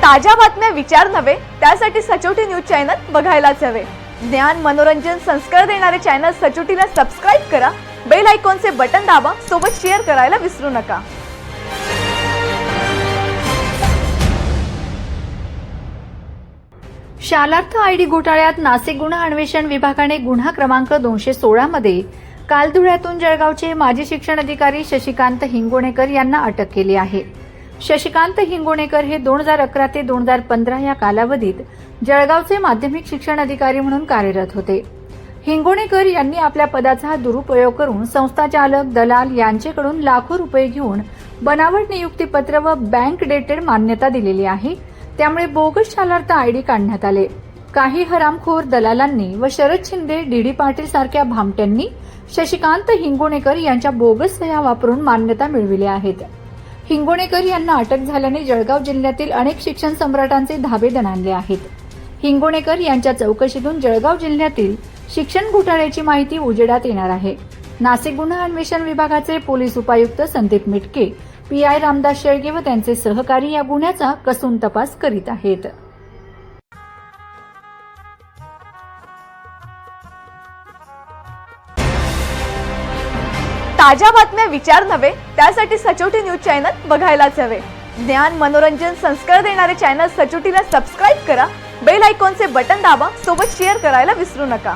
ताज्या बातम्या विचार नव्हे त्यासाठी सचोटी न्यूज चॅनल बघायलाच हवे। ज्ञान मनोरंजन संस्कार देणारे चॅनल सचोटीला सबस्क्राइब करा, बेल आयकॉनचे बटन दाबा, सोबत शेअर करायला विसरू नका। शालार्थ आयडी घोटाळ्यात नाशिक गुन्हा अन्वेषण विभागाने गुन्हा क्रमांक 216 मध्ये काल धुळ्यातून जळगावचे माजी शिक्षण अधिकारी शशिकांत हिंगोणेकर यांना अटक केली आहे। शशिकांत हिंगोणेकर हे 2011 ते 2015 या कालावधीत जळगावचे माध्यमिक शिक्षण अधिकारी म्हणून कार्यरत होते। हिंगोणेकर यांनी आपल्या पदाचा दुरुपयोग करून संस्थाचालक दलाल यांच्याकडून लाखो रुपये घेऊन बनावट नियुक्तीपत्र व बँक डेटेड मान्यता दिलेली आहे। त्यामुळे बोगस शालार्थ आयडी काढण्यात आले। काही हरामखोर दलालांनी व शरद शिंदे, डीडी पाटील सारख्या भामट्यांनी शशिकांत हिंगोणेकर यांच्या बोगस सह्या वापरून मान्यता मिळविल्या आहेत। हिंगोणेकर यांना अटक झाल्याने जळगाव जिल्ह्यातील अनेक शिक्षण सम्राटांचे धाबे दणाणले आहेत। हिंगोणेकर यांच्या चौकशीतून जळगाव जिल्ह्यातील शिक्षण घोटाळ्याची माहिती उजेडात येणार आहे। नाशिक गुन्हा अन्वेषण विभागाचे पोलीस उपायुक्त संदीप मिटके, पीआय रामदास शेळगे व त्यांचे सहकारी या गुन्ह्याचा कसून तपास करीत आहेत। ताज्या बातम्या विचार नव्हे त्यासाठी सचोटी न्यूज चॅनल बघायलाच हवे। ज्ञान मनोरंजन संस्कार देणारे चॅनल सचोटीला सबस्क्राइब करा, बेल आयकॉनचे बटन दाबा, सोबत शेअर करायला विसरू नका।